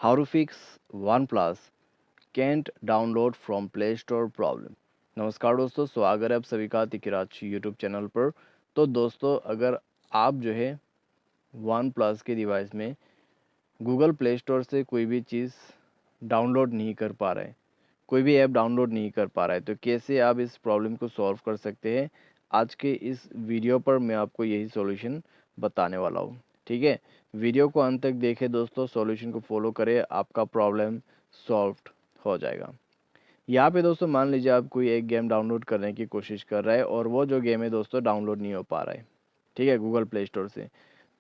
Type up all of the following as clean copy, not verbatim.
How to fix OnePlus can't download from play store problem. नमस्कार दोस्तों, स्वागत है आप सभी का तिकिराज यूट्यूब चैनल पर। तो दोस्तों, अगर आप जो है वन प्लस के डिवाइस में गूगल प्ले स्टोर से कोई भी चीज़ डाउनलोड नहीं कर पा रहे, कोई भी ऐप डाउनलोड नहीं कर पा रहा है, तो कैसे आप इस प्रॉब्लम को सॉल्व कर सकते हैं, आज के इस वीडियो पर मैं आपको यही सॉल्यूशन बताने वाला हूँ। ठीक है, वीडियो को अंत तक देखें दोस्तों, सॉल्यूशन को फॉलो करें, आपका प्रॉब्लम सॉल्व हो जाएगा। यहाँ पे दोस्तों मान लीजिए आप कोई एक गेम डाउनलोड करने की कोशिश कर रहे हैं और वो जो गेम है दोस्तों डाउनलोड नहीं हो पा रहा है, ठीक है, गूगल प्ले स्टोर से।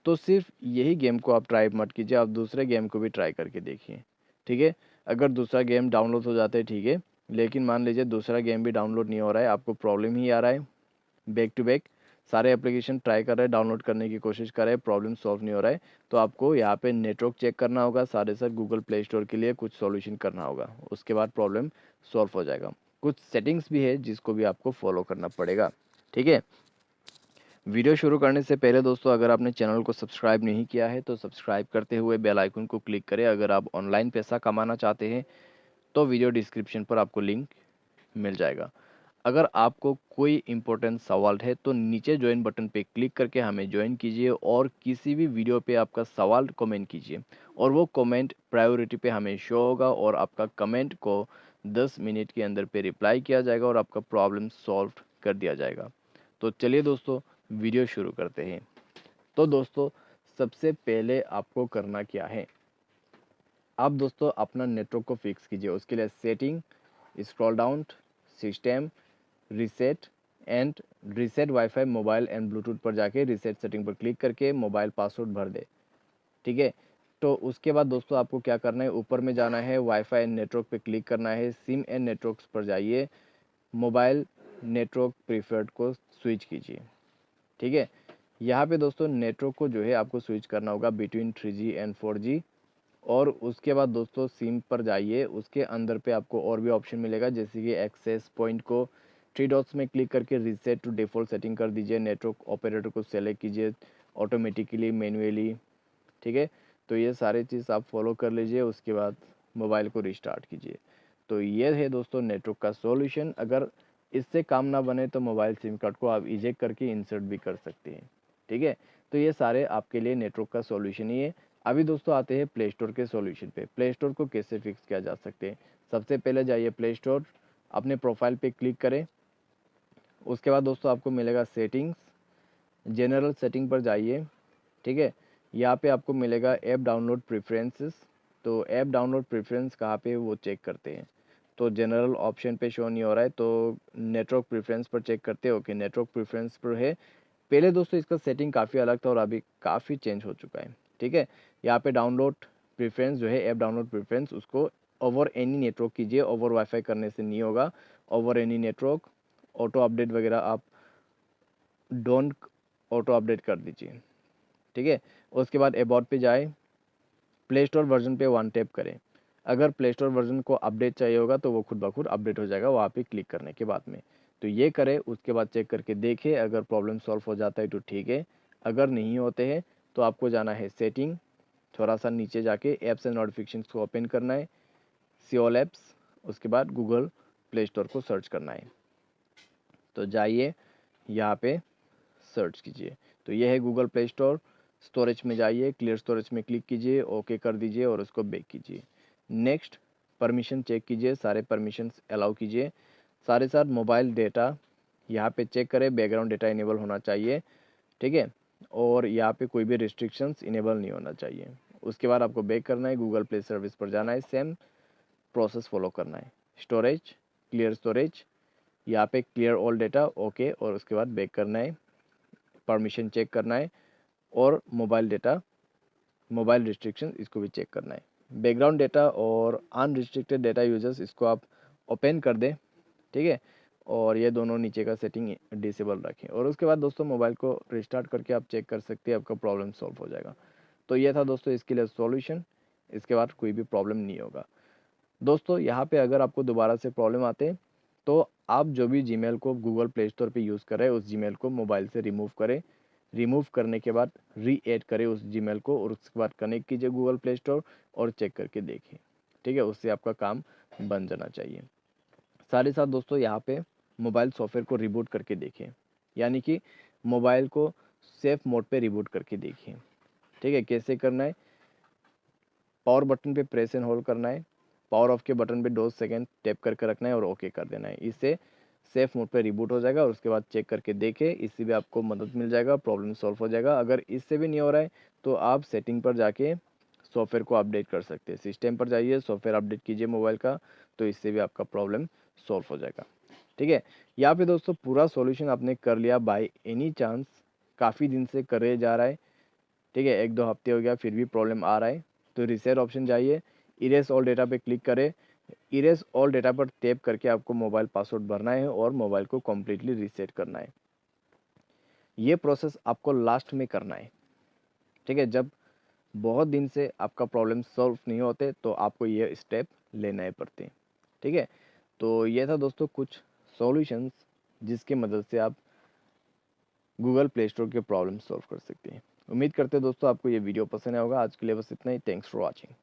तो सिर्फ यही गेम को आप ट्राई मत कीजिए, आप दूसरे गेम को भी ट्राई करके देखिए। ठीक है, अगर दूसरा गेम डाउनलोड हो जाता है ठीक है, लेकिन मान लीजिए दूसरा गेम भी डाउनलोड नहीं हो रहा है, आपको प्रॉब्लम ही आ रहा है, बैक टू बैक सारे एप्लीकेशन ट्राई कर रहे हैं, डाउनलोड करने की कोशिश कर रहे हैं, प्रॉब्लम सॉल्व नहीं हो रहा है, तो आपको यहाँ पे नेटवर्क चेक करना होगा, साथ ही साथ गूगल प्ले स्टोर के लिए कुछ सॉल्यूशन करना होगा, उसके बाद प्रॉब्लम सॉल्व हो जाएगा। कुछ सेटिंग्स भी है जिसको भी आपको फॉलो करना पड़ेगा। ठीक है, वीडियो शुरू करने से पहले दोस्तों, अगर आपने चैनल को सब्सक्राइब नहीं किया है तो सब्सक्राइब करते हुए बेल आइकन को क्लिक करें। अगर आप ऑनलाइन पैसा कमाना चाहते हैं तो वीडियो डिस्क्रिप्शन पर आपको लिंक मिल जाएगा। अगर आपको कोई इम्पोर्टेंट सवाल है तो नीचे ज्वाइन बटन पे क्लिक करके हमें ज्वाइन कीजिए और किसी भी वीडियो पे आपका सवाल कमेंट कीजिए और वो कमेंट प्रायोरिटी पे हमें शो होगा और आपका कमेंट को 10 मिनट के अंदर पे रिप्लाई किया जाएगा और आपका प्रॉब्लम सॉल्व कर दिया जाएगा। तो चलिए दोस्तों, वीडियो शुरू करते हैं। तो दोस्तों, सबसे पहले आपको करना क्या है, आप दोस्तों अपना नेटवर्क को फिक्स कीजिए। उसके लिए setting, scroll down, system, reset and reset wifi mobile and Bluetooth पर जाके रीसेट सेटिंग पर क्लिक करके मोबाइल पासवर्ड भर दे। ठीक है, तो उसके बाद दोस्तों आपको क्या करना है, ऊपर में जाना है, वाईफाई एंड नेटवर्क पे क्लिक करना है, सिम एंड नेटवर्क्स पर जाइए, मोबाइल नेटवर्क प्रीफर्ड को स्विच कीजिए। ठीक है, यहाँ पे दोस्तों नेटवर्क को जो है आपको स्विच करना होगा बिटवीन 3G एंड 4G। और उसके बाद दोस्तों सिम पर जाइए, उसके अंदर पे आपको और भी ऑप्शन मिलेगा, जैसे कि एक्सेस पॉइंट को 3 डॉट्स में क्लिक करके रीसेट टू डिफ़ॉल्ट सेटिंग कर दीजिए, नेटवर्क ऑपरेटर को सेलेक्ट कीजिए ऑटोमेटिकली मैन्युअली। ठीक है, तो ये सारी चीज़ आप फॉलो कर लीजिए, उसके बाद मोबाइल को रिस्टार्ट कीजिए। तो ये है दोस्तों नेटवर्क का सॉल्यूशन। अगर इससे काम ना बने तो मोबाइल सिम कार्ड को आप इजेक्ट करके इंसर्ट भी कर सकते हैं। ठीक है, तो ये सारे आपके लिए नेटवर्क का सॉल्यूशन ही है। अभी दोस्तों आते हैं प्ले स्टोर के सॉल्यूशन पे। प्ले स्टोर को कैसे फिक्स किया जा सकते हैं, सबसे पहले जाइए प्ले स्टोर, अपने प्रोफाइल पे क्लिक करें, उसके बाद दोस्तों आपको मिलेगा सेटिंग्स, जनरल सेटिंग पर जाइए। ठीक है, यहाँ पे आपको मिलेगा ऐप डाउनलोड प्रेफरेंसेस। तो ऐप डाउनलोड प्रेफरेंस कहाँ पे वो चेक करते हैं, तो जनरल ऑप्शन पे शो नहीं हो रहा है, तो नेटवर्क प्रेफरेंस पर चेक करते हो कि नेटवर्क प्रेफरेंस पर है। पहले दोस्तों इसका सेटिंग काफ़ी अलग था और अभी काफ़ी चेंज हो चुका है। ठीक है, यहाँ पे डाउनलोड प्रेफरेंस जो है, ऐप डाउनलोड प्रेफरेंस, उसको ओवर एनी नेटवर्क कीजिए, ओवर वाईफाई करने से नहीं होगा। Over any network auto update वगैरह आप डोंट ऑटो अपडेट कर दीजिए। ठीक है, उसके बाद अबाउट पे जाए, प्ले स्टोर वर्जन पे वन टैप करें। अगर प्ले स्टोर वर्जन को अपडेट चाहिए होगा तो वो खुद ब खुद अपडेट हो जाएगा वहाँ पे क्लिक करने के बाद में। तो ये करें, उसके बाद चेक करके देखें, अगर प्रॉब्लम सॉल्व हो जाता है तो ठीक है, अगर नहीं होते हैं तो आपको जाना है सेटिंग, थोड़ा सा नीचे जाके ऐप्स एंड नोटिफिकेशन को ओपन करना है, सी ऑल ऐप्स, उसके बाद गूगल प्ले स्टोर को सर्च करना है। तो जाइए यहाँ पे सर्च कीजिए, तो ये है गूगल प्ले स्टोर। स्टोरेज में जाइए, क्लियर स्टोरेज में क्लिक कीजिए, ओके कर दीजिए और उसको बैक कीजिए। नेक्स्ट, परमिशन चेक कीजिए, सारे परमिशंस अलाउ कीजिए। सारे साथ मोबाइल डेटा यहाँ पे चेक करें, बैकग्राउंड डेटा इनेबल होना चाहिए। ठीक है, और यहाँ पे कोई भी रिस्ट्रिक्शंस इनेबल नहीं होना चाहिए। उसके बाद आपको बैक करना है, गूगल प्ले सर्विस पर जाना है, सेम प्रोसेस फॉलो करना है। स्टोरेज, क्लियर स्टोरेज, यहाँ पे क्लियर ऑल डेटा, ओके, और उसके बाद बैक करना है, परमिशन चेक करना है और मोबाइल डेटा, मोबाइल रिस्ट्रिक्शन इसको भी चेक करना है। बैकग्राउंड डेटा और अनरिस्ट्रिक्टेड डेटा यूजर्स इसको आप ओपन कर दें। ठीक है, और ये दोनों नीचे का सेटिंग डिसेबल रखें और उसके बाद दोस्तों मोबाइल को रिस्टार्ट करके आप चेक कर सकते हैं, आपका प्रॉब्लम सॉल्व हो जाएगा। तो ये था दोस्तों इसके लिए सॉल्यूशन, इसके बाद कोई भी प्रॉब्लम नहीं होगा। दोस्तों यहाँ पे अगर आपको दोबारा से प्रॉब्लम आते हैं तो आप जो भी जीमेल को गूगल प्ले स्टोर पे यूज़ कर रहे हैं उस जीमेल को मोबाइल से रिमूव करें। रिमूव करने के बाद री-ऐड करें उस जीमेल को और उसके बाद कनेक्ट कीजिए गूगल प्ले स्टोर और चेक करके देखिए, ठीक है। उससे आपका काम बन जाना चाहिए। साथ ही साथ दोस्तों यहाँ पे मोबाइल सॉफ्टवेयर को रिबूट करके देखिए, यानी कि मोबाइल को सेफ मोड पे रिबूट करके देखिए, ठीक है। कैसे करना है, पावर बटन पे प्रेस एंड होल्ड करना है, पावर ऑफ के बटन पे 2 सेकंड टैप करके रखना है और ओके कर देना है। इससे सेफ मोड पे रिबूट हो जाएगा और उसके बाद चेक करके देखें, इससे भी आपको मदद मिल जाएगा, प्रॉब्लम सॉल्व हो जाएगा। अगर इससे भी नहीं हो रहा है तो आप सेटिंग पर जाके सॉफ्टवेयर को अपडेट कर सकते हैं। सिस्टम पर जाइए, सॉफ्टवेयर अपडेट कीजिए मोबाइल का, तो इससे भी आपका प्रॉब्लम सॉल्व हो जाएगा, ठीक है। यहाँ पे दोस्तों पूरा सॉल्यूशन आपने कर लिया बाय एनी चांस, काफ़ी दिन से करे जा रहा है, ठीक है, 1-2 हफ्ते हो गया फिर भी प्रॉब्लम आ रहा है, तो रिसेट ऑप्शन जाइए, इरेज ऑल डेटा पे क्लिक करें। इरेज ऑल डेटा पर टैप करके आपको मोबाइल पासवर्ड भरना है और मोबाइल को कम्प्लीटली रीसेट करना है। ये प्रोसेस आपको लास्ट में करना है, ठीक है। जब बहुत दिन से आपका प्रॉब्लम सॉल्व नहीं होते तो आपको ये स्टेप लेना ही पड़ते हैं, ठीक है। तो ये था दोस्तों कुछ सॉल्यूशंस जिसकी मदद से आप गूगल प्ले स्टोर के प्रॉब्लम सॉल्व कर सकते हैं। उम्मीद करते हैं दोस्तों आपको ये वीडियो पसंद आया होगा। आज के लिए बस इतना ही। Thanks for watching.